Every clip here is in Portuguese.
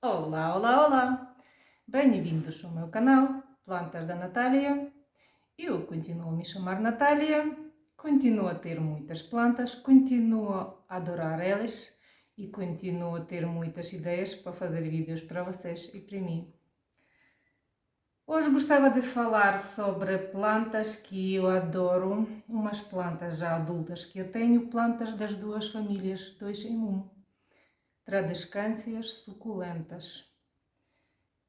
Olá, olá, olá! Bem-vindos ao meu canal Plantas da Natália. Eu continuo a me chamar Natália, continuo a ter muitas plantas, continuo a adorar elas e continuo a ter muitas ideias para fazer vídeos para vocês e para mim. Hoje gostava de falar sobre plantas que eu adoro, umas plantas já adultas que eu tenho, plantas das duas famílias, 2 em 1, tradescâncias suculentas.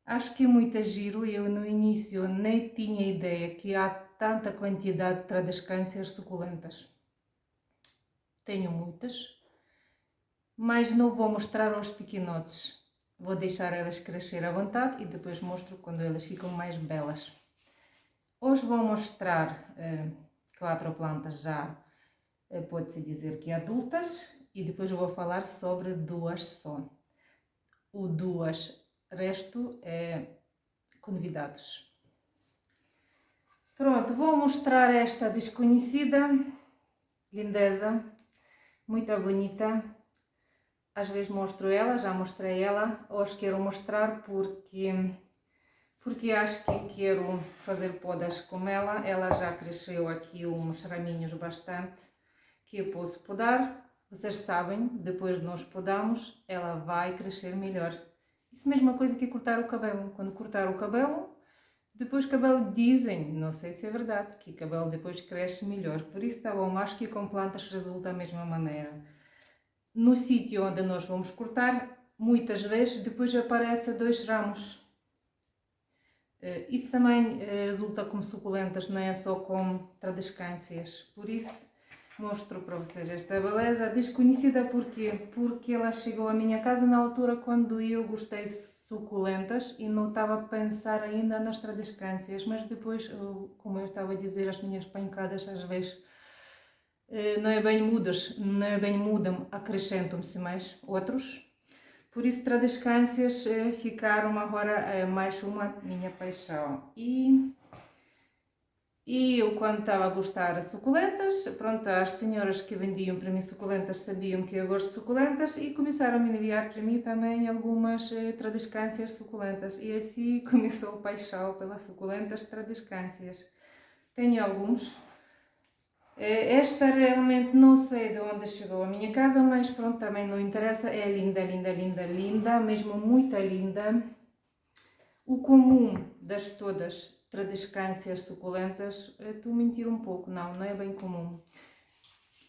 Acho que é muito giro, eu no início nem tinha ideia que há tanta quantidade de tradescâncias suculentas. Tenho muitas, mas não vou mostrar aos pequenotes. Vou deixar elas crescer à vontade e depois mostro quando elas ficam mais belas. Hoje vou mostrar 4 plantas já, pode-se dizer que adultas, e depois eu vou falar sobre 2 só. O 2 resto é convidados. Pronto, vou mostrar esta desconhecida, lindeza, muito bonita. Às vezes mostro ela, já mostrei ela, hoje quero mostrar porque acho que quero fazer podas com ela. Ela já cresceu aqui uns raminhos bastante que eu posso podar. Vocês sabem, depois de nós podamos, ela vai crescer melhor. Isso é a mesma coisa que cortar o cabelo. Quando cortar o cabelo, depois cabelo dizem, não sei se é verdade, que cabelo depois cresce melhor. Por isso está bom, acho que com plantas resulta da mesma maneira. No sítio onde nós vamos cortar, muitas vezes depois aparecem 2 ramos. Isso também resulta como suculentas, não é só com tradescâncias. Por isso mostro para vocês esta beleza desconhecida. Porquê? Porque ela chegou à minha casa na altura quando eu gostei de suculentas e não estava a pensar ainda nas tradescâncias, mas depois, como eu estava a dizer, as minhas pancadas às vezes não é bem mudas, não é bem mudam, acrescentam-se mais outros. Por isso, tradescâncias ficaram agora mais uma minha paixão. E eu, quando estava a gostar de suculentas, pronto, as senhoras que vendiam para mim suculentas sabiam que eu gosto de suculentas e começaram a me enviar para mim também algumas tradescâncias suculentas. E assim começou a paixão pelas suculentas tradescâncias. Tenho alguns. Esta realmente não sei de onde chegou à minha casa, mas pronto, também não interessa. É linda, linda, linda, linda, mesmo muito linda. O comum das todas tradescâncias suculentas, estou a mentir um pouco, não é bem comum.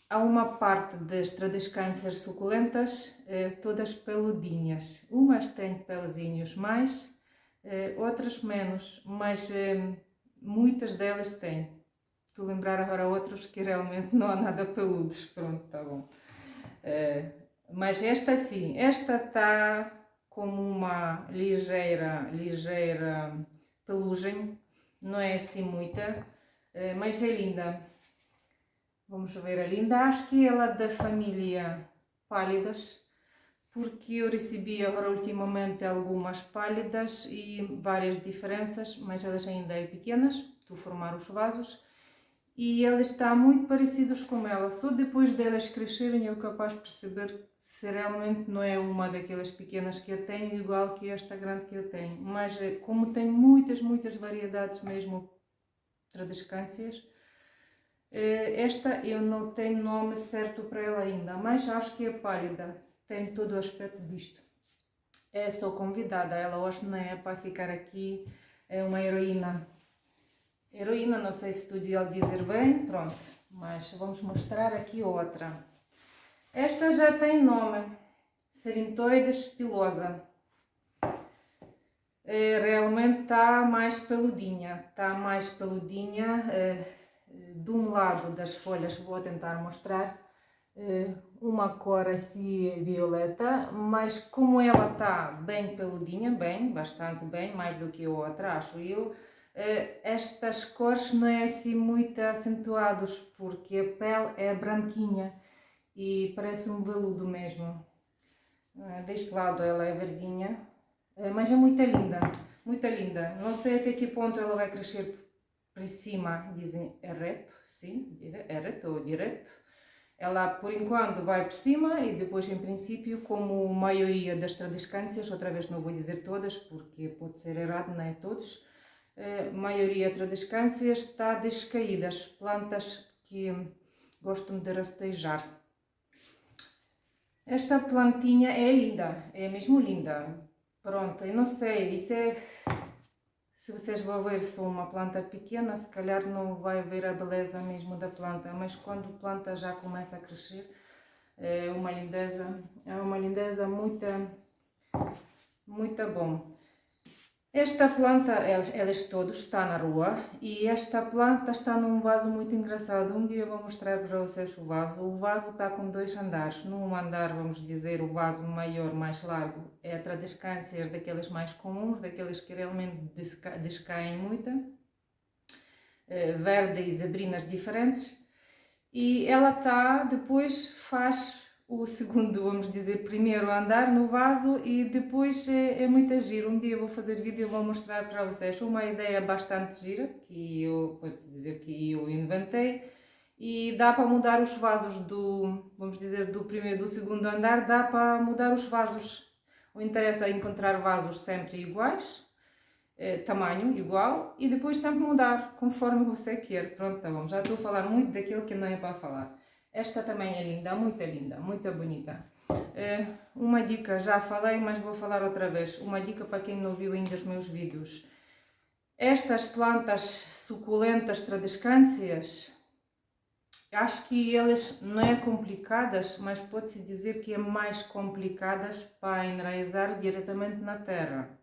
Há uma parte das tradescâncias suculentas, todas peludinhas. Umas têm pelozinhos mais, outras menos, mas muitas delas têm. Estou a lembrar agora outros que realmente não há nada peludos, pronto, tá bom. Mas esta sim, esta está como uma ligeira pelugem, não é assim muita, mas é linda. Vamos ver a linda, acho que ela é da família pálidas, porque eu recebi agora ultimamente algumas pálidas e várias diferenças, mas elas ainda são pequenas, estou a formar os vasos. E elas estão muito parecidos com ela, só depois delas crescerem eu capaz de perceber se realmente não é uma daquelas pequenas que eu tenho igual que esta grande que eu tenho. Mas como tem muitas variedades mesmo tradescâncias, esta eu não tenho nome certo para ela ainda, mas acho que é pálida, tem todo o aspecto disto. Sou convidada, ela hoje não é para ficar aqui, é uma heroína. Heroína, não sei se estou a dizer bem, pronto, mas vamos mostrar aqui outra. Esta já tem nome, Cerintoides pilosa. Realmente está mais peludinha, de um lado das folhas, vou tentar mostrar, uma cor assim violeta, mas como ela está bem peludinha, bastante bem, mais do que a outra, acho eu, estas cores não é assim muito acentuados, porque a pele é branquinha e parece um veludo mesmo. Deste lado ela é verdinha, mas é muito linda, muito linda. Não sei até que ponto ela vai crescer para cima, dizem é reto, sim, é reto ou direto. Ela, por enquanto, vai por cima e depois, em princípio, como a maioria das tradescâncias, outra vez não vou dizer todas, porque pode ser errado, não é todos, a maioria das tradescâncias está descaídas, plantas que gostam de rastejar. Esta plantinha é linda, é mesmo linda. Pronto, eu não sei, isso é... Se vocês vão ver só uma planta pequena, se calhar não vai ver a beleza mesmo da planta, mas quando a planta já começa a crescer, é uma lindeza muito bom. Esta planta, elas todos estão na rua e esta planta está num vaso muito engraçado. Um dia eu vou mostrar para vocês o vaso. O vaso está com 2 andares. Num andar, vamos dizer, o vaso maior, mais largo, é a tradescâncias daqueles mais comuns, daqueles que realmente descaem muito. Verdes e brinas diferentes. E ela está, depois faz o segundo, vamos dizer, primeiro andar no vaso e depois é muito giro. Um dia eu vou fazer vídeo e vou mostrar para vocês uma ideia bastante gira, que eu, pode-se dizer que eu inventei, e dá para mudar os vasos do, vamos dizer, do primeiro e do segundo andar, dá para mudar os vasos. O interesse é encontrar vasos sempre iguais, tamanho igual, e depois sempre mudar, conforme você quer. Pronto, tá bom, já estou a falar muito daquilo que não é para falar. Esta também é linda, muito bonita. Uma dica, já falei, mas vou falar outra vez. Uma dica para quem não viu ainda os meus vídeos. Estas plantas suculentas tradescâncias, acho que elas não é complicadas, mas pode-se dizer que é mais complicadas para enraizar diretamente na terra.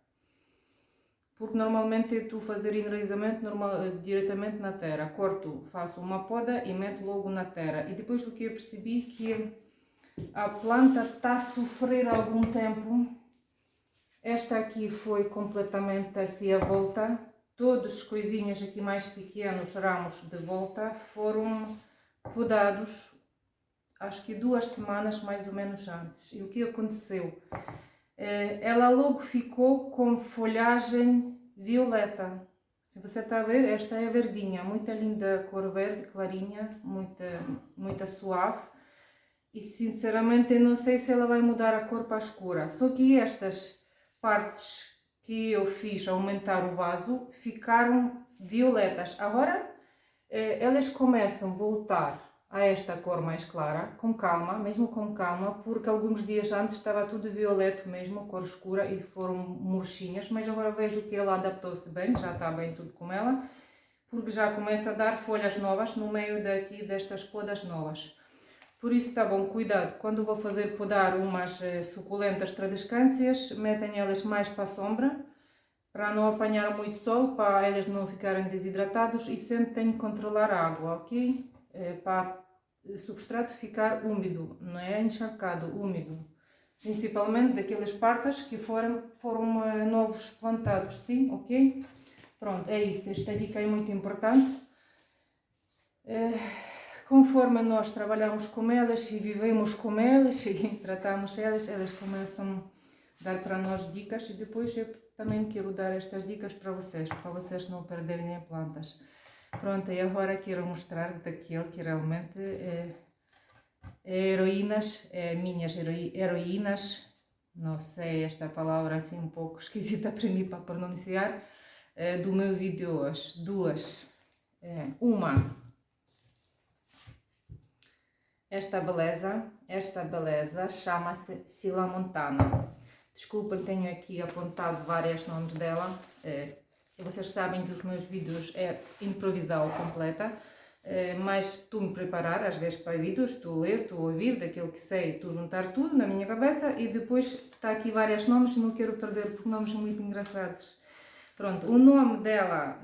Porque normalmente tu fazer enraizamento diretamente na terra. Corto, faço uma poda e meto logo na terra. E depois o que eu percebi que a planta está a sofrer algum tempo. Esta aqui foi completamente assim a volta. Todos os coisinhas aqui mais pequenos, ramos de volta, foram podados, acho que 2 semanas mais ou menos antes. E o que aconteceu? Ela logo ficou com folhagem violeta. Se você está a ver, esta é verdinha, muito linda, cor verde, clarinha, muito suave. E sinceramente eu não sei se ela vai mudar a cor para a escura. Só que estas partes que eu fiz aumentar o vaso ficaram violetas. Agora elas começam a voltar a esta cor mais clara, com calma, mesmo com calma, porque alguns dias antes estava tudo violeta mesmo, cor escura, e foram murchinhas, mas agora vejo que ela adaptou-se bem, já está bem tudo com ela, porque já começa a dar folhas novas no meio daqui destas podas novas. Por isso está bom, cuidado, quando vou fazer podar umas suculentas tradescâncias, metem elas mais para a sombra, para não apanhar muito sol, para elas não ficarem desidratados, e sempre tenho que controlar a água, ok? Para o substrato ficar úmido, não é encharcado, úmido. Principalmente daquelas partes que foram novos plantados, sim, ok? Pronto, é isso, esta dica é muito importante. Conforme nós trabalhamos com elas e vivemos com elas e tratamos elas, elas começam a dar para nós dicas, e depois eu também quero dar estas dicas para vocês não perderem plantas. Pronto, e agora quero mostrar daquilo que realmente é heroínas, minhas heroínas, não sei, esta palavra assim um pouco esquisita para mim para pronunciar, do meu vídeo hoje. Duas. Uma, esta beleza chama-se Silamontana. Desculpem, tenho aqui apontado vários nomes dela. Vocês sabem que os meus vídeos é improvisado completa, mas estou me preparar às vezes para vídeos, estou a ler, estou a ouvir daquilo que sei, estou a juntar tudo na minha cabeça, e depois está aqui vários nomes, não quero perder porque nomes são muito engraçados. Pronto, o nome dela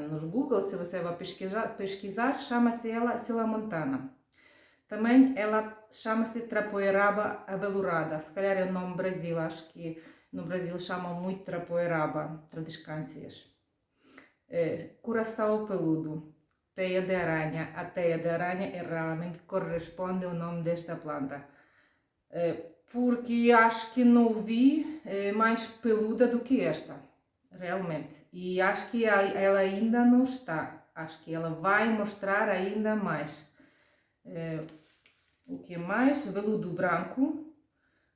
nos Google, se você vai pesquisar, chama-se ela Silamontana. Também ela chama-se Trapoeraba abelurada, se calhar é o nome Brasil, acho que no Brasil chamam muito Trapoeraba, tradescâncias. Coração peludo, teia de aranha. A teia de aranha realmente corresponde ao nome desta planta, porque acho que não vi mais peluda do que esta, realmente. E acho que ela ainda não está, acho que ela vai mostrar ainda mais. O que mais? Veludo branco.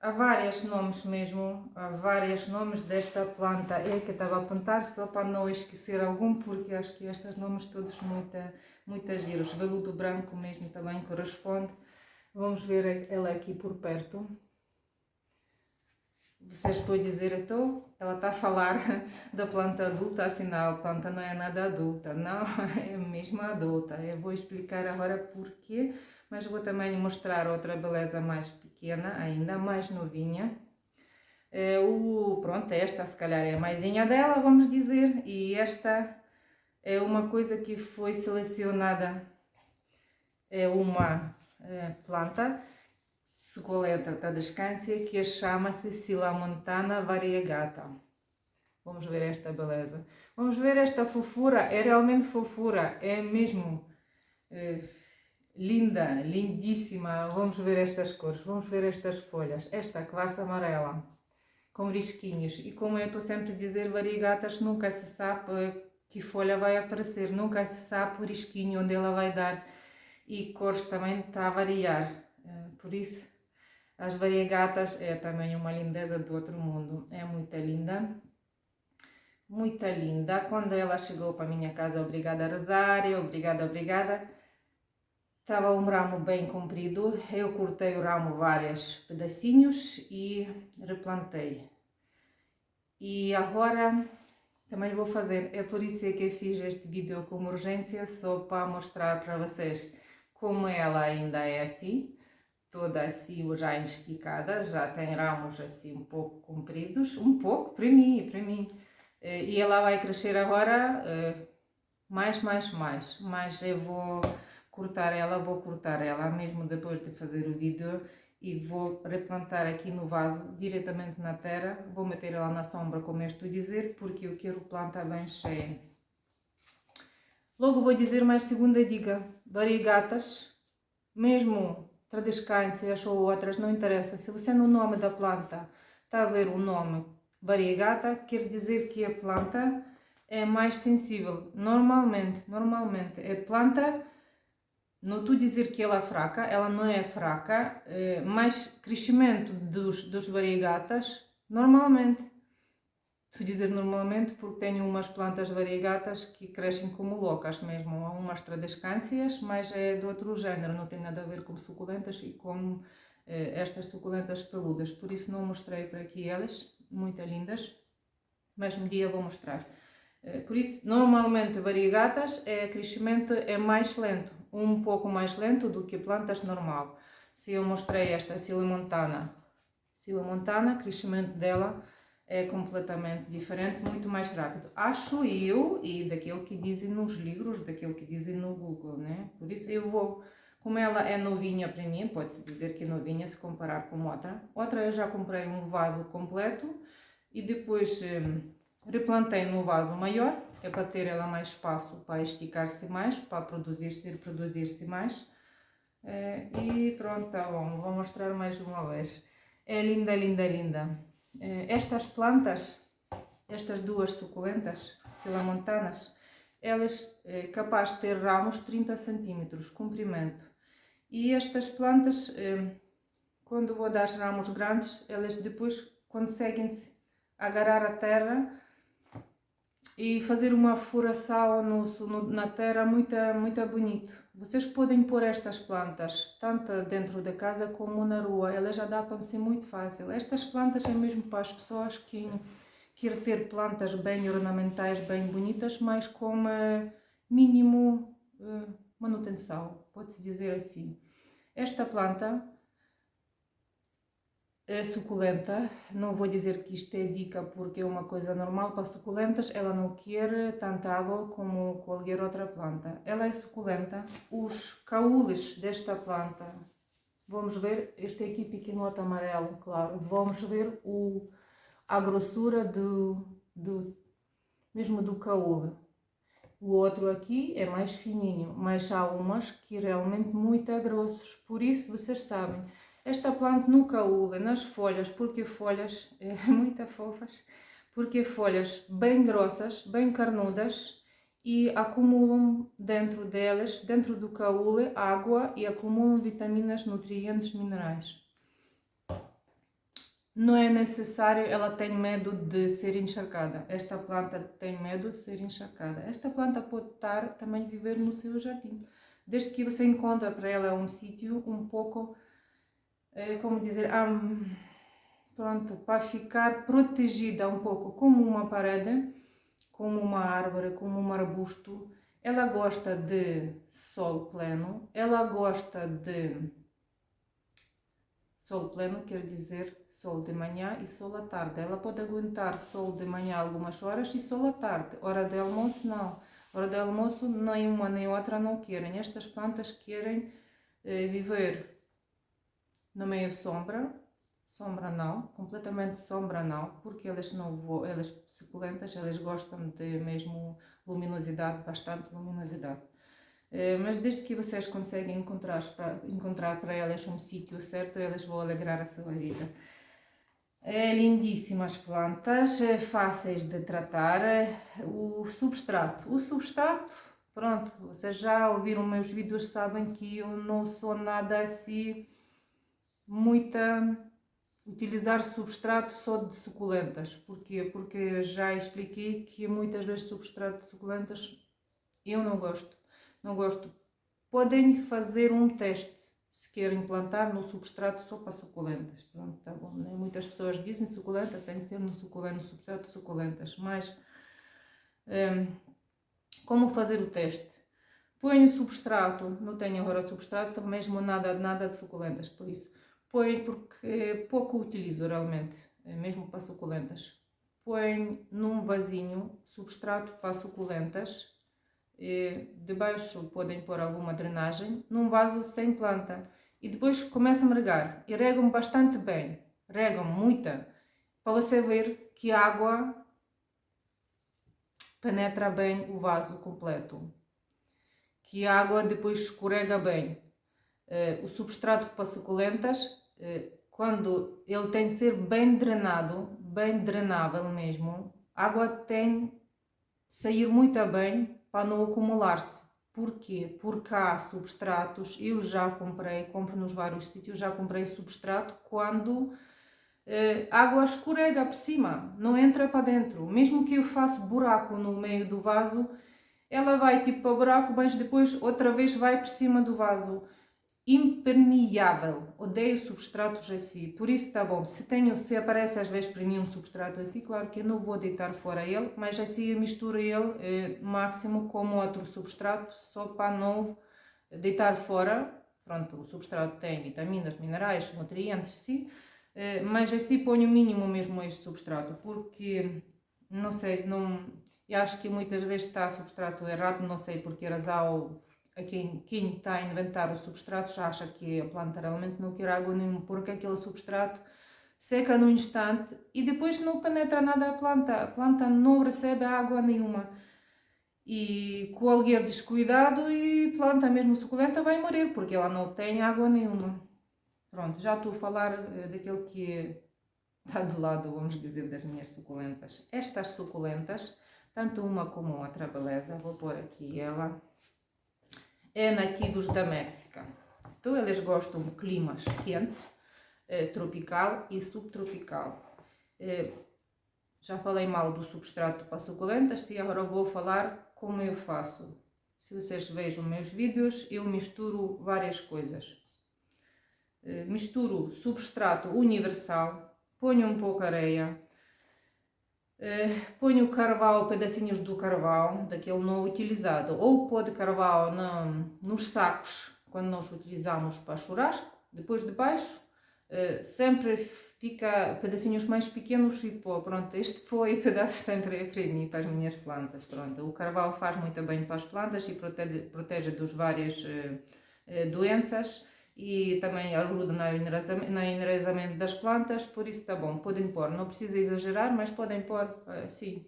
Há vários nomes mesmo, há vários nomes desta planta. É que estava a apontar só para não esquecer algum, porque acho que estes nomes todos muito giros. Veludo branco mesmo também corresponde. Vamos ver ela aqui por perto. Vocês podem dizer, então, ela está a falar da planta adulta, afinal a planta não é nada adulta. Não, é mesmo adulta. Eu vou explicar agora porquê, mas vou também mostrar outra beleza mais pequena, ainda mais novinha. Pronto, esta se calhar é a maisinha dela, vamos dizer, e esta é uma coisa que foi selecionada, é uma planta suculenta da descância que chama-se Silamontana variegata. Vamos ver esta beleza. Vamos ver esta fofura, é realmente fofura, é mesmo linda, lindíssima. Vamos ver estas cores, vamos ver estas folhas. Esta classe amarela, com risquinhos. E como eu estou sempre a dizer, variegatas nunca se sabe que folha vai aparecer, nunca se sabe o risquinho onde ela vai dar. E cores também está a variar, por isso as variegatas é também uma lindeza do outro mundo, é muito linda. Muito linda. Quando ela chegou para a minha casa, obrigada Rosário, obrigada. Estava um ramo bem comprido, eu cortei o ramo vários pedacinhos e replantei. E agora também vou fazer, é por isso que eu fiz este vídeo com urgência, só para mostrar para vocês como ela ainda é assim. Toda assim já esticada, já tem ramos assim um pouco compridos, um pouco, para mim. E ela vai crescer agora mais, mas eu vou cortar ela mesmo depois de fazer o vídeo e vou replantar aqui no vaso, diretamente na terra, vou meter ela na sombra, como eu estou a dizer, porque eu quero planta bem cheia. Logo vou dizer mais segunda dica, variegatas, mesmo tradescâncias ou outras, não interessa. Se você no nome da planta está a ver o nome variegata, quer dizer que a planta é mais sensível. Normalmente, é planta, não estou a dizer que ela é fraca, ela não é fraca, mas crescimento dos variegatas, normalmente. Estou a dizer normalmente porque tenho umas plantas variegatas que crescem como loucas mesmo, há umas tradescâncias, mas é de outro género, não tem nada a ver com suculentas e com estas suculentas peludas, por isso não mostrei para aqui elas, muito lindas, mas um dia vou mostrar. Por isso, normalmente variegatas, crescimento é mais lento, um pouco mais lento do que plantas normal. Se eu mostrei esta Silamontana, crescimento dela é completamente diferente, muito mais rápido. Acho eu, e daquilo que dizem nos livros, daquilo que dizem no Google, né? Por isso eu vou, como ela é novinha para mim, pode-se dizer que é novinha se comparar com outra. Outra eu já comprei um vaso completo e depois replantei no vaso maior, é para ter ela mais espaço, para esticar-se mais, para reproduzir-se mais. E pronto, tá bom, vou mostrar mais uma vez. É linda, linda, linda. Estas plantas, estas duas suculentas, silamontanas, elas capazes de ter ramos 30 cm comprimento. E estas plantas, quando vou dar ramos grandes, elas depois conseguem-se agarrar à terra e fazer uma furação na terra muito bonito. Vocês podem pôr estas plantas tanto dentro da casa como na rua, elas adaptam-se muito fácil. Estas plantas é mesmo para as pessoas que querem ter plantas bem ornamentais, bem bonitas, mas com mínimo manutenção, pode-se dizer assim. Esta planta é suculenta, não vou dizer que isto é dica porque é uma coisa normal para suculentas, ela não quer tanta água como qualquer outra planta. Ela é suculenta, os caúles desta planta, vamos ver, este aqui pequenote amarelo, claro, vamos ver a grossura mesmo do caule. O outro aqui é mais fininho, mas há umas que realmente muito grossos, por isso vocês sabem. Esta planta no caule, nas folhas, porque folhas muito fofas, porque folhas bem grossas, bem carnudas e acumulam dentro delas, dentro do caule, água e acumulam vitaminas, nutrientes, minerais. Não é necessário, ela tem medo de ser encharcada. Esta planta tem medo de ser encharcada. Esta planta pode estar também viver no seu jardim. Desde que você encontra para ela um sítio um pouco, como dizer, pronto, para ficar protegida um pouco, como uma parede, como uma árvore, como um arbusto. Ela gosta de sol pleno, ela gosta de... Sol pleno quer dizer sol de manhã e sol à tarde. Ela pode aguentar sol de manhã algumas horas e sol à tarde. Hora de almoço, não. Hora de almoço, nem uma nem outra não querem. Estas plantas querem viver no meio sombra. Sombra não, completamente sombra não, porque elas elas suculentas, elas gostam de mesmo luminosidade, bastante luminosidade. Mas desde que vocês conseguem encontrar para elas um sítio certo, elas vão alegrar a sua vida. Lindíssimas plantas, fáceis de tratar. O substrato, pronto, vocês já ouviram meus vídeos, sabem que eu não sou nada assim, utilizar substrato só de suculentas. Porquê? Porque já expliquei que muitas vezes substrato de suculentas eu não gosto. Não gosto. Podem fazer um teste se querem plantar no substrato só para suculentas. Pronto, tá bom, né? Muitas pessoas dizem suculenta, tem que ser no substrato de suculentas. Mas como fazer o teste? Põe o substrato, não tenho agora substrato, mesmo nada de suculentas, por isso. Põe porque pouco utilizo realmente, mesmo para suculentas. Põe num vasinho substrato para suculentas. Debaixo podem pôr alguma drenagem, num vaso sem planta, e depois começam a regar, e regam bastante bem, regam muita, para você ver que a água penetra bem o vaso completo, que a água depois escorrega bem. O substrato para suculentas, quando ele tem de ser bem drenado, bem drenável mesmo, a água tem de sair muito bem, para não acumular-se. Porquê? Porque há substratos, eu já compro nos vários sítios, já comprei substrato quando a água escorrega por cima, não entra para dentro. Mesmo que eu faça buraco no meio do vaso, ela vai tipo para o buraco, mas depois outra vez vai por cima do vaso. Impermeável, odeio substratos assim, por isso tá bom, se aparece às vezes para mim um substrato assim, claro que eu não vou deitar fora ele, mas assim eu misturo ele máximo com outro substrato, só para não deitar fora. Pronto, o substrato tem vitaminas, minerais, nutrientes, sim, mas assim ponho o mínimo mesmo a este substrato, porque, não sei, eu acho que muitas vezes está substrato errado, não sei porque razão. Quem está a inventar o substrato já acha que a planta realmente não quer água nenhuma, porque aquele substrato seca no instante e depois não penetra nada a planta não recebe água nenhuma. E com qualquer descuidado e planta mesmo suculenta vai morrer, porque ela não tem água nenhuma. Pronto, já estou a falar daquele que está do lado, vamos dizer, das minhas suculentas. Estas suculentas, tanto uma como outra, beleza, vou pôr aqui ela. É nativos da México. Então eles gostam de climas quente, tropical e subtropical. Já falei mal do substrato para suculentas e agora vou falar como eu faço. Se vocês vejam meus vídeos, eu misturo várias coisas. Misturo substrato universal, ponho um pouco de areia, ponho carvão, pedacinhos do carvão, daquele não utilizado, ou pó de carvão nos sacos, quando nós utilizamos para churrasco, depois de baixo, sempre fica pedacinhos mais pequenos e pó, pronto, este pó e pedaços sempre é para mim, para as minhas plantas, pronto, o carvão faz muito bem para as plantas e protege dos várias doenças, e também ajuda no enraizamento das plantas, por isso está bom, podem pôr, não precisa exagerar, mas podem pôr, sim,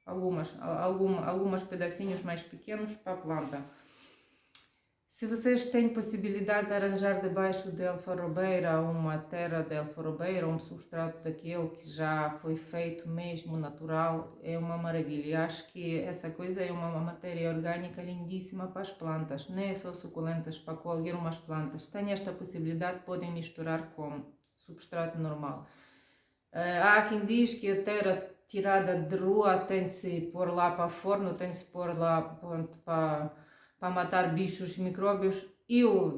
algumas pedacinhos mais pequenos para a planta. Se vocês têm possibilidade de arranjar debaixo de alfarrobeira uma terra de alfarrobeira, um substrato daquele que já foi feito mesmo natural, é uma maravilha. Acho que essa coisa é uma matéria orgânica lindíssima para as plantas, não é só suculentas, para qualquer umas plantas. Tem esta possibilidade, podem misturar com substrato normal. Há quem diz que a terra tirada de rua tem-se pôr lá para forno, tem-se pôr lá para matar bichos, micróbios.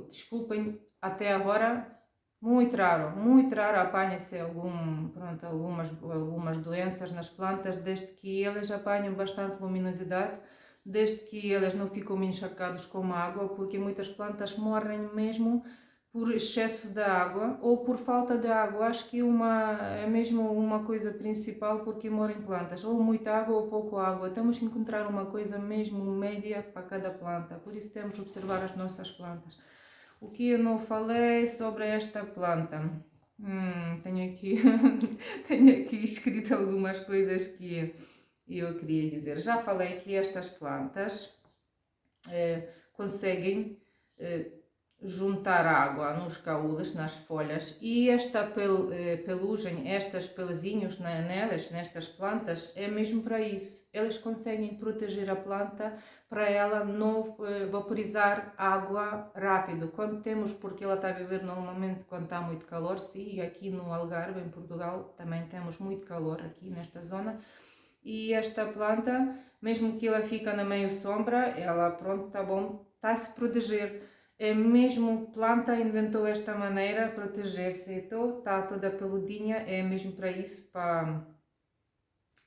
Desculpem, até agora, muito raro apanha-se algumas doenças nas plantas, desde que elas apanham bastante luminosidade, desde que elas não ficam encharcados com água, porque muitas plantas morrem mesmo por excesso de água ou por falta de água. Acho que é mesmo uma coisa principal porque morrem plantas, ou muita água ou pouco água. Temos que encontrar uma coisa mesmo média para cada planta, por isso temos que observar as nossas plantas. O que eu não falei sobre esta planta? Tenho aqui, tenho aqui escrito algumas coisas que eu queria dizer. Já falei que estas plantas conseguem juntar água nos caúles, nas folhas, e esta pelugem, estes peluzinhos nestas plantas, é mesmo para isso. Eles conseguem proteger a planta para ela não vaporizar água rápido. Quando temos, porque ela está a viver normalmente quando está muito calor, sim, aqui no Algarve, em Portugal, também temos muito calor aqui nesta zona, e esta planta, mesmo que ela fica na meio sombra, ela pronto, tá bom, está a se proteger. É mesmo planta inventou esta maneira proteger-se, então está toda peludinha, é mesmo para isso, para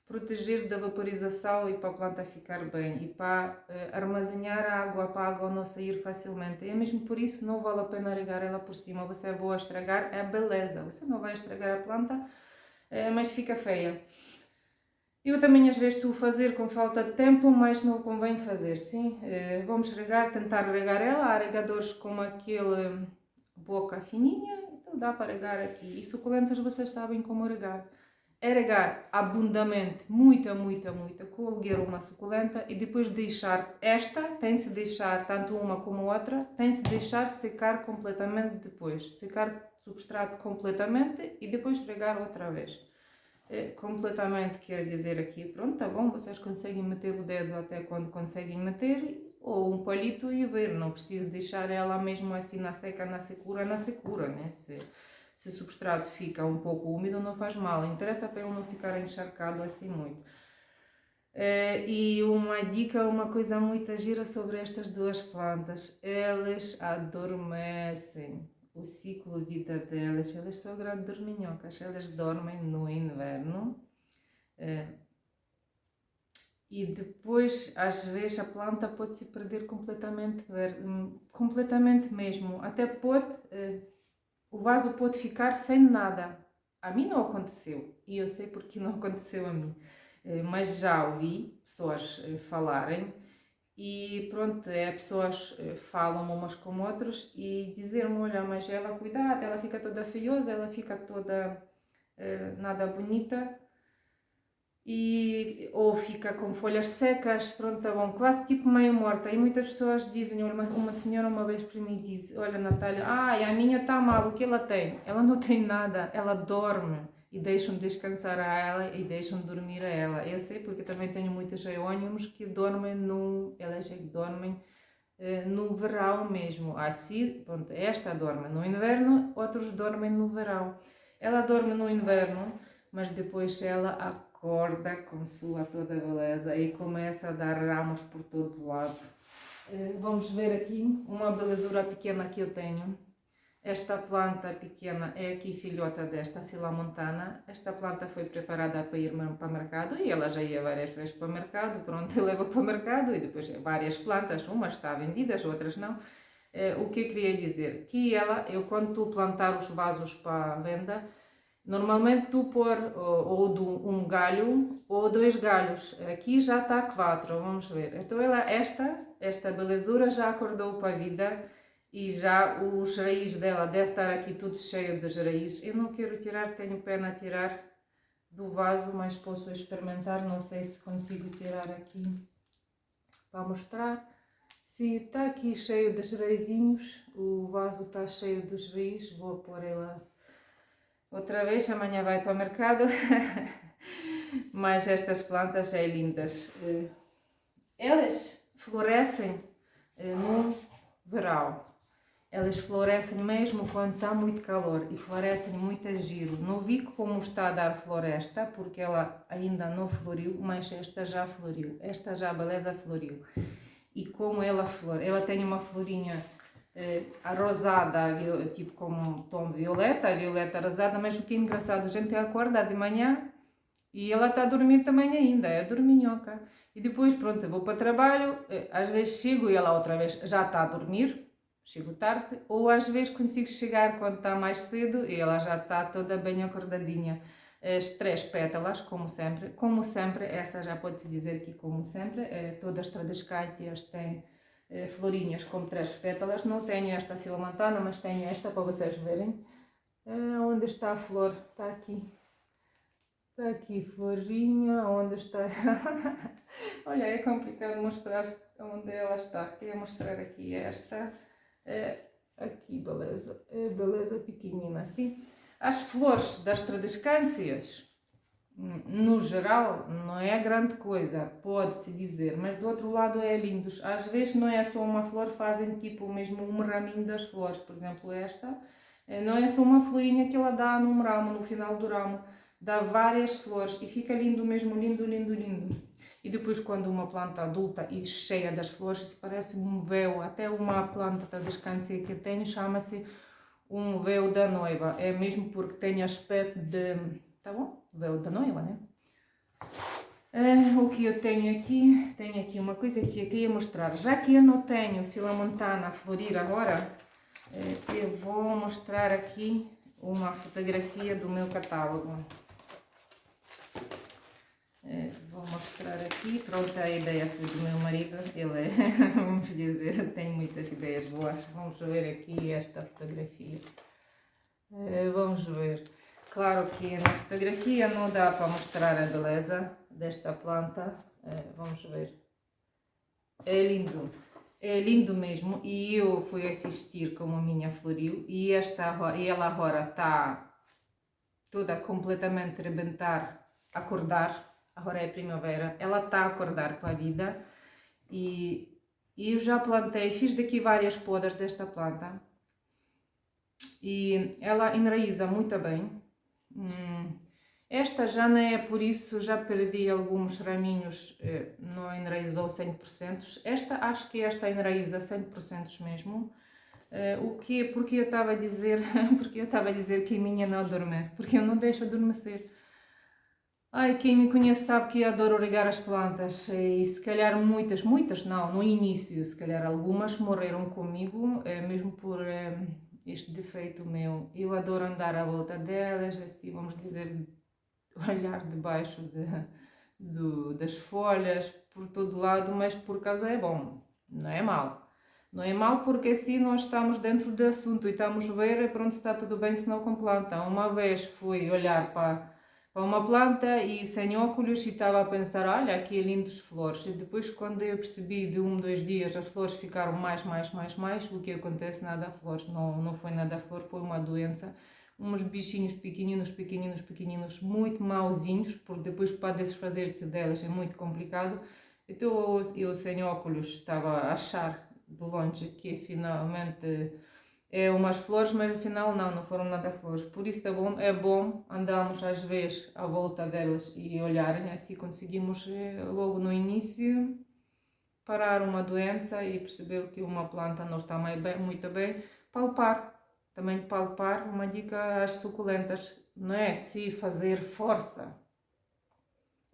proteger da vaporização e para a planta ficar bem e para armazenar a água, para a água não sair facilmente. É mesmo por isso não vale a pena regar ela por cima, você vai estragar a beleza, você não vai estragar a planta, mas fica feia. Eu também às vezes estou a fazer com falta de tempo, mas não convém fazer, sim. Vamos tentar regar ela. Há regadores com aquele boca fininha, então dá para regar aqui. E suculentas vocês sabem como regar. É regar abundamente, muita, colher uma suculenta e depois deixar tem-se deixar, tanto uma como outra, tem-se deixar secar completamente depois. Secar o substrato completamente e depois regar outra vez. Completamente quer dizer aqui, pronto, tá bom, vocês conseguem meter o dedo até quando conseguem meter, ou um palito e ver, não preciso deixar ela mesmo assim na seca, na secura, né? Se o substrato fica um pouco úmido não faz mal, interessa para ele não ficar encharcado assim muito. E uma dica, uma coisa muito gira sobre estas duas plantas, elas adormecem. O ciclo de vida delas, elas são grandes dorminhocas, elas dormem no inverno e depois às vezes a planta pode se perder completamente mesmo, até o vaso pode ficar sem nada. A mim não aconteceu e eu sei porque não aconteceu a mim, mas já ouvi pessoas falarem. E pronto, pessoas falam umas com outras e dizer-me, olha, mas ela, cuidado, ela fica toda feiosa, ela fica toda nada bonita, ou fica com folhas secas, pronto, tá bom, quase tipo meio morta. E muitas pessoas dizem, uma senhora uma vez para mim disse, olha Natália, a minha está mal, o que ela tem? Ela não tem nada, ela dorme. E deixam descansar a ela e deixam dormir a ela. Eu sei porque também tenho muitos geônimos que dormem elas dormem no verão mesmo. Assim, pronto, esta dorme no inverno, outros dormem no verão. Ela dorme no inverno, mas depois ela acorda com sua toda beleza e começa a dar ramos por todo lado. Vamos ver aqui uma belezura pequena que eu tenho. Esta planta pequena é aqui filhota desta Sila Montana. Esta planta foi preparada para ir para o mercado e ela já ia várias vezes para o mercado. Pronto, eu levo para o mercado e depois várias plantas, umas estão vendidas, outras não. O que eu queria dizer? Que eu quando tu plantar os vasos para venda, normalmente tu pôr ou um galho ou 2 galhos. Aqui já está 4, vamos ver. Então esta belezura já acordou para a vida. E já os raízes dela deve estar aqui tudo cheio das raízes. Eu não quero tirar, tenho pena tirar do vaso, mas posso experimentar. Não sei se consigo tirar aqui para mostrar. Sim, está aqui cheio de raizinhos, o vaso está cheio dos raiz, vou pôr ela outra vez, amanhã vai para o mercado. Mas estas plantas é lindas. Elas florescem no verão. Elas florescem mesmo quando está muito calor e florescem muito a giro. Não vi como está a dar floresta, porque ela ainda não floriu, mas esta já floriu. Esta já, beleza, floriu. E como ela tem uma florinha rosada, tipo como tom violeta, violeta rosada, mas o que é engraçado, a gente acorda de manhã e ela está a dormir também ainda, é dorminhoca. E depois, pronto, eu vou para o trabalho, às vezes chego e ela outra vez já está a dormir, chego tarde, ou às vezes consigo chegar quando está mais cedo e ela já está toda bem acordadinha. As 3 pétalas, como sempre, essa já pode-se dizer que como sempre, todas as tradescáiteas têm florinhas com 3 pétalas, não tenho esta silamantana, mas tenho esta para vocês verem. Onde está a flor? Está aqui. Está aqui florinha, onde está? Olha, é complicado mostrar onde ela está. Queria mostrar aqui esta. Aqui, beleza. Beleza pequenina, assim. As flores das tradescâncias, no geral, não é grande coisa, pode-se dizer, mas do outro lado é lindos. Às vezes não é só uma flor, fazem tipo mesmo um raminho das flores. Por exemplo, esta, não é só uma florinha que ela dá num ramo, no final do ramo. Dá várias flores e fica lindo mesmo, lindo, lindo, lindo. E depois quando uma planta adulta e cheia das flores, isso parece um véu. Até uma planta da descância que eu tenho chama-se um véu da noiva. É mesmo porque tem aspecto de... Tá bom? Véu da noiva, né? O que eu tenho aqui uma coisa que eu queria mostrar. Já que eu não tenho silamontana a florir agora, eu vou mostrar aqui uma fotografia do meu catálogo. Vou mostrar aqui, pronto, a ideia foi do meu marido, ele é, vamos dizer, tem muitas ideias boas. Vamos ver aqui esta fotografia, vamos ver. Claro que na fotografia não dá para mostrar a beleza desta planta, vamos ver. É lindo mesmo, e eu fui assistir como a minha floriu, e ela agora está toda completamente a rebentar, acordar. Agora é primavera, ela está a acordar para a vida e eu já plantei, fiz daqui várias podas desta planta e ela enraiza muito bem. Esta já não é por isso, já perdi alguns raminhos, não enraizou 100%. Esta, acho que esta enraiza 100% mesmo. Porque eu estava a dizer, porque eu estava a dizer que a minha não adormece, porque eu não deixo adormecer. Ai, quem me conhece sabe que eu adoro regar as plantas e se calhar muitas não, no início, se calhar algumas morreram comigo, mesmo por este defeito meu. Eu adoro andar à volta delas, assim, vamos dizer, olhar debaixo das folhas, por todo lado, mas por causa é bom, não é mal. Não é mal porque assim nós estamos dentro do assunto e estamos a ver, pronto, está tudo bem se não com planta. Uma vez fui olhar para uma planta e sem óculos e estava a pensar, olha, aqui é lindas flores. E depois quando eu percebi de 2 dias as flores ficaram mais, o que acontece nada a flores, não foi nada a flor, foi uma doença. Uns bichinhos pequeninos, muito mauzinhos, porque depois para desfazer-se delas é muito complicado. Então eu sem óculos estava a achar de longe que finalmente umas flores, mas afinal não foram nada flores. Por isso é bom andarmos às vezes à volta delas e olharem, assim conseguimos logo no início parar uma doença e perceber que uma planta não está muito bem. Também palpar, uma dica às suculentas, não é se fazer força,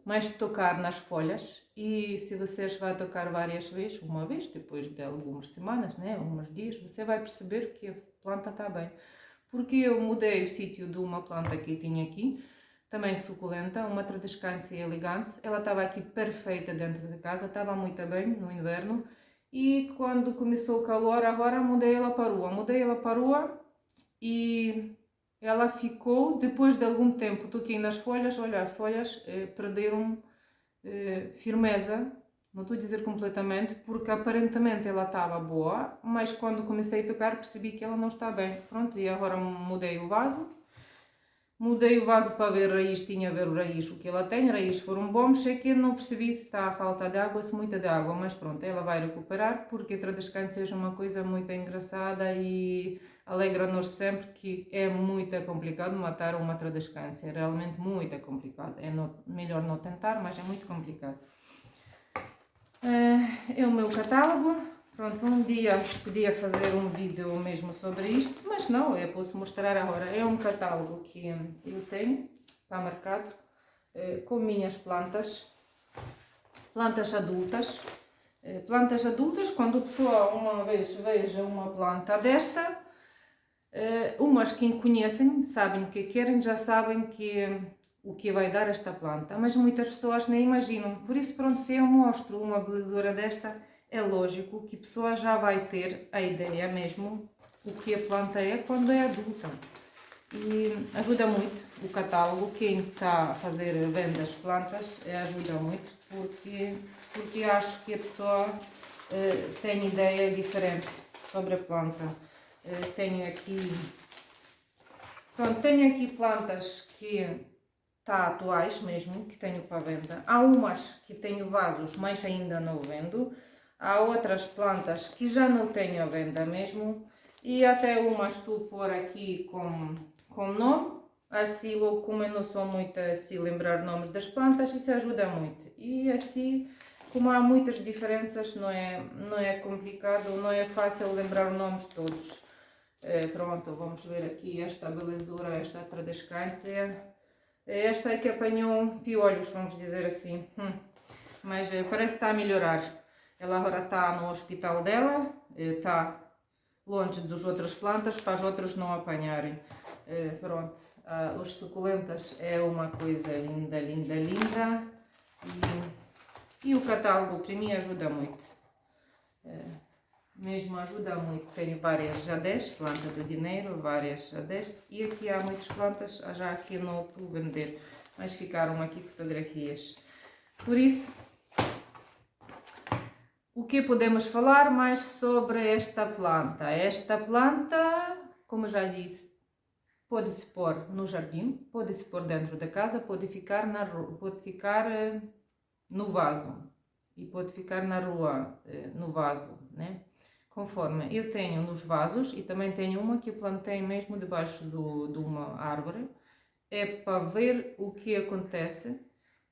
mas tocar nas folhas. E se vocês vai tocar várias vezes, uma vez, depois de algumas semanas, né, alguns dias, você vai perceber que a planta está bem. Porque eu mudei o sítio de uma planta que eu tinha aqui, também suculenta, uma Tradescantia elegante. Ela estava aqui perfeita dentro de casa, estava muito bem no inverno. E quando começou o calor, agora mudei ela para a rua e ela ficou, depois de algum tempo, toquei nas folhas, olha, as folhas perderam firmeza, Não estou a dizer completamente, porque aparentemente ela estava boa, mas quando comecei a tocar percebi que ela não está bem. Pronto, e agora mudei o vaso. Mudei o vaso para ver a raiz, tinha a ver o raiz, o que ela tem, raízes foram bons, é que não percebi se está a falta de água, se muita de água, mas pronto, ela vai recuperar, porque a tradescância é uma coisa muito engraçada e alegra-nos sempre, que é muito complicado matar uma tradescância, é realmente muito complicado, melhor não tentar, mas é muito complicado. É o meu catálogo. Pronto, um dia podia fazer um vídeo mesmo sobre isto, mas não, eu posso mostrar agora. É um catálogo que eu tenho para mercado com minhas plantas adultas. Plantas adultas, quando a pessoa uma vez veja uma planta desta, umas que conhecem, sabem o que querem, já sabem o que vai dar esta planta, mas muitas pessoas nem imaginam. Por isso, pronto, se eu mostro uma belezura desta, é lógico que a pessoa já vai ter a ideia mesmo o que a planta é quando é adulta. E ajuda muito o catálogo, quem está a fazer vendas de plantas, ajuda muito, porque acho que a pessoa tem ideia diferente sobre a planta. Tenho aqui plantas que está atuais mesmo, que tenho para venda. Há umas que tenho vasos, mas ainda não vendo. Há outras plantas que já não tenho à venda mesmo. E até umas estou a pôr aqui com nome. Assim, logo como eu não sou muito assim lembrar nomes das plantas, isso ajuda muito. E assim, como há muitas diferenças, não é complicado, não é fácil lembrar os nomes todos. Pronto, vamos ver aqui esta belezura, esta tradescância. Esta é que apanhou piolhos, vamos dizer assim. Mas parece que está a melhorar. Ela agora está no hospital dela, está longe das outras plantas para as outras não apanharem. Pronto, os suculentas é uma coisa linda, linda, linda. E o catálogo para mim ajuda muito. Mesmo ajuda muito. Tenho várias jadés, planta do dinheiro, várias jadés. E aqui há muitas plantas, já aqui não estou a vender, mas ficaram aqui fotografias. Por isso, o que podemos falar mais sobre esta planta? Esta planta, como já disse, pode-se pôr no jardim, pode-se pôr dentro da casa, pode ficar no vaso e pode ficar na rua, no vaso, né? Conforme eu tenho nos vasos, e também tenho uma que eu plantei mesmo debaixo de uma árvore, é para ver o que acontece.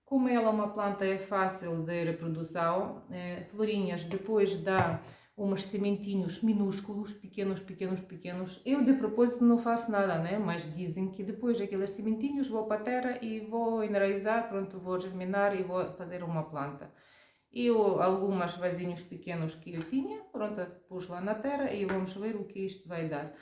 Como ela é uma planta é fácil de reprodução, florinhas depois dá uns sementinhos minúsculos, pequenos, pequenos, pequenos. Eu de propósito não faço nada, né? Mas dizem que depois daqueles sementinhos vou para a terra e vou enraizar, pronto, vou germinar e vou fazer uma planta. Eu, algumas vasinhos pequenos que eu tinha, pronto, pus lá na terra e vamos ver o que isto vai dar.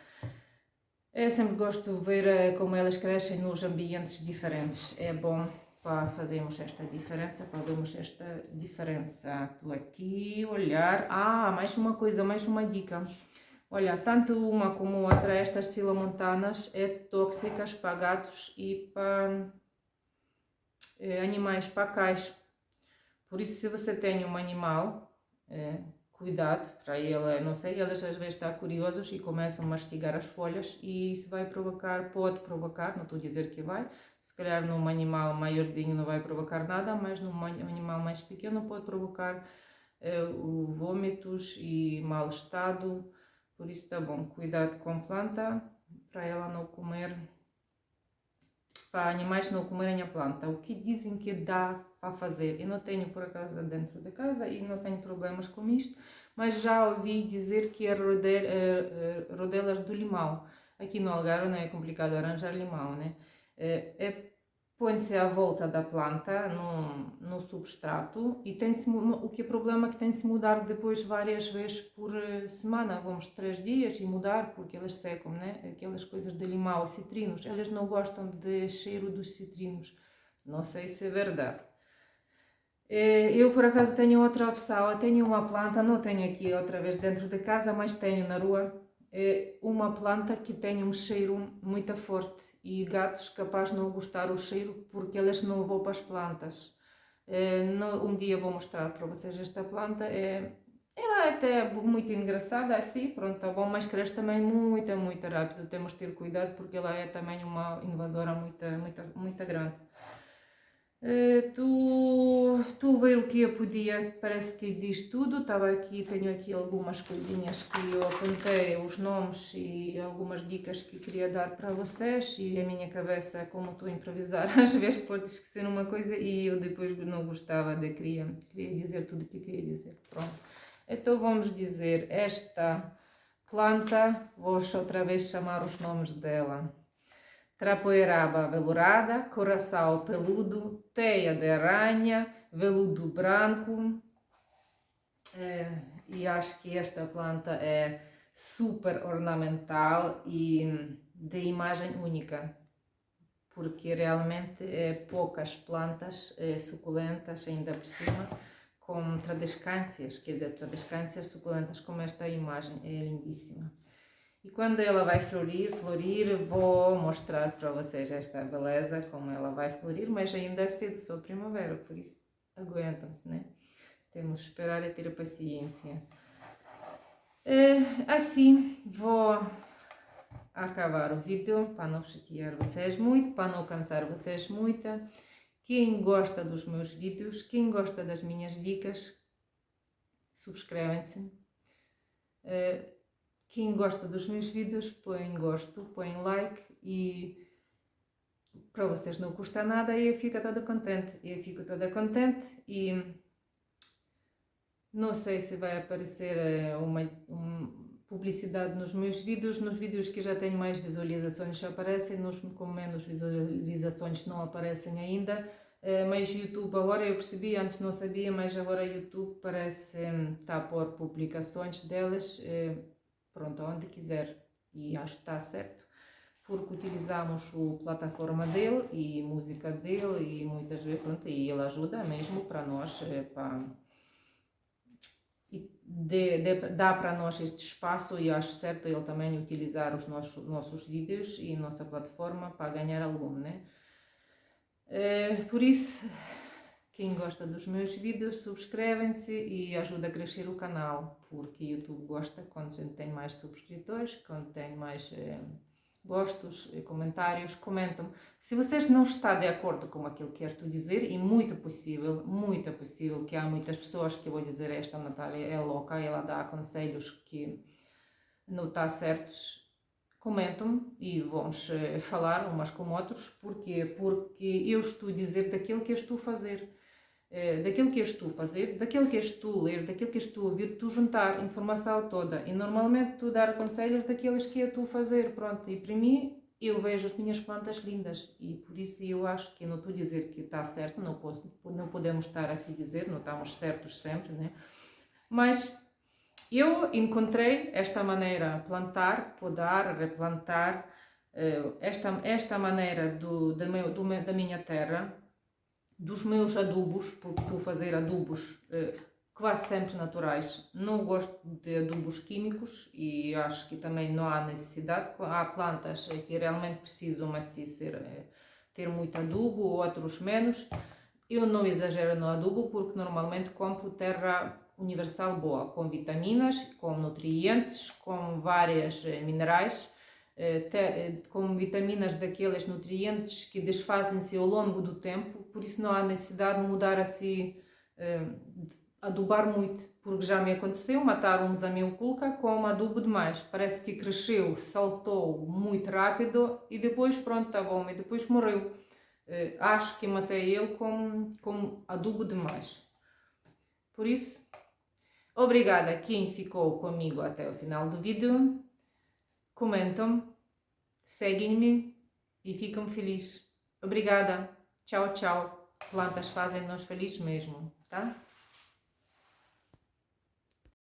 Eu sempre gosto de ver como elas crescem nos ambientes diferentes. É bom para fazermos esta diferença, para vermos esta diferença. Estou aqui a olhar. Mais uma coisa, mais uma dica. Olha, tanto uma como outra, estas silamontanas é tóxicas para gatos e para animais, para cães. Por isso, se você tem um animal, cuidado, para ele, não sei, eles às vezes estão curiosos e começam a mastigar as folhas e isso vai provocar, pode provocar, não estou a dizer que vai, se calhar num animal maiorzinho não vai provocar nada, mas num animal mais pequeno pode provocar vômitos e mal estado, por isso está bom, cuidado com a planta, para ela não comer, para animais não comerem a planta. O que dizem que dá para fazer? Eu não tenho por acaso dentro da casa e não tenho problemas com isto, mas já ouvi dizer que é rodelas do limão. Aqui no Algarve não é complicado arranjar limão, né? Põe-se à volta da planta no substrato e o que é problema é que tem-se mudar depois várias vezes por semana, vamos 3 dias e mudar porque elas secam, né? Aquelas coisas de limão, citrinos, elas não gostam de cheiro dos citrinos, não sei se é verdade. Eu por acaso tenho outra opção, eu tenho uma planta, não tenho aqui outra vez dentro de casa, mas tenho na rua, uma planta que tem um cheiro muito forte e gatos capazes de não gostar do cheiro porque elas não vão para as plantas. Um dia vou mostrar para vocês esta planta. Ela é até muito engraçada assim, pronto, tá bom, mas cresce também muito, muito rápido. Temos de ter cuidado porque ela é também uma invasora muito grande. Tu ver o que eu podia, parece que diz tudo. Tenho aqui algumas coisinhas que eu apontei, os nomes e algumas dicas que queria dar para vocês. E a minha cabeça, como estou a improvisar, às vezes pode esquecer uma coisa e eu depois não gostava queria dizer tudo o que queria dizer. Pronto. Então vamos dizer, esta planta, vou outra vez chamar os nomes dela. Trapoeraba velourada, coração peludo, teia de aranha, veludo branco. E acho que esta planta é super ornamental e de imagem única, porque realmente poucas plantas suculentas ainda por cima, com tradescâncias, quer dizer, tradescâncias suculentas como esta imagem, é lindíssima. E quando ela vai florir, vou mostrar para vocês esta beleza, como ela vai florir, mas ainda é cedo, só primavera, por isso aguentam-se, né? Temos que esperar e ter paciência. Assim, vou acabar o vídeo, para não chatear vocês muito, para não cansar vocês muito. Quem gosta dos meus vídeos, quem gosta das minhas dicas, subscrevem-se. Quem gosta dos meus vídeos, põe gosto, põe like e para vocês não custa nada e eu fico toda contente. Eu fico toda contente e não sei se vai aparecer uma publicidade nos meus vídeos que já tenho mais visualizações já aparecem, com menos visualizações não aparecem ainda. Mas YouTube agora eu percebi, antes não sabia, mas agora YouTube parece está a pôr publicações delas. Pronto, onde quiser, e acho que está certo, porque utilizamos a plataforma dele e música dele e muitas vezes, pronto, e ele ajuda mesmo para nós, dá para nós este espaço e acho certo ele também utilizar os nossos vídeos e nossa plataforma para ganhar algum, né? Por isso, quem gosta dos meus vídeos, subscrevem-se e ajuda a crescer o canal, porque o YouTube gosta quando a gente tem mais subscritores, quando tem mais gostos, comentários, comentam. Se vocês não estão de acordo com aquilo que eu estou a dizer, e muito possível que há muitas pessoas que vou dizer, esta Natália é louca, ela dá conselhos que não estão certos, comentam e vamos falar umas com outros. Porquê? Porque eu estou a dizer daquilo que eu estou a fazer. Daquilo que eu estou a fazer, daquilo que eu estou a ler, daquilo que eu estou a ouvir, tu juntar informação toda e normalmente tu dar conselhos daqueles que eu estou a fazer, pronto, e para mim eu vejo as minhas plantas lindas e por isso eu acho que eu não estou a dizer que está certo, não podemos estar assim a dizer, não estamos certos sempre, né? Mas eu encontrei esta maneira de plantar, podar, replantar, esta maneira da minha terra, dos meus adubos, porque estou a fazer adubos quase sempre naturais. Não gosto de adubos químicos e acho que também não há necessidade. Há plantas que realmente precisam assim ter muito adubo, outros menos. Eu não exagero no adubo porque normalmente compro terra universal boa, com vitaminas, com nutrientes, com várias minerais, com vitaminas daqueles nutrientes que desfazem-se ao longo do tempo, por isso não há necessidade de mudar assim, adubar muito, porque já me aconteceu matar um zamioculca com adubo demais, parece que cresceu, saltou muito rápido e depois pronto, tá bom, e depois morreu. Acho que matei ele com adubo demais. Por isso, obrigada a quem ficou comigo até o final do vídeo. Comentam, seguem-me e ficam felizes. Obrigada. Tchau, tchau. Plantas fazem-nos felizes mesmo, tá?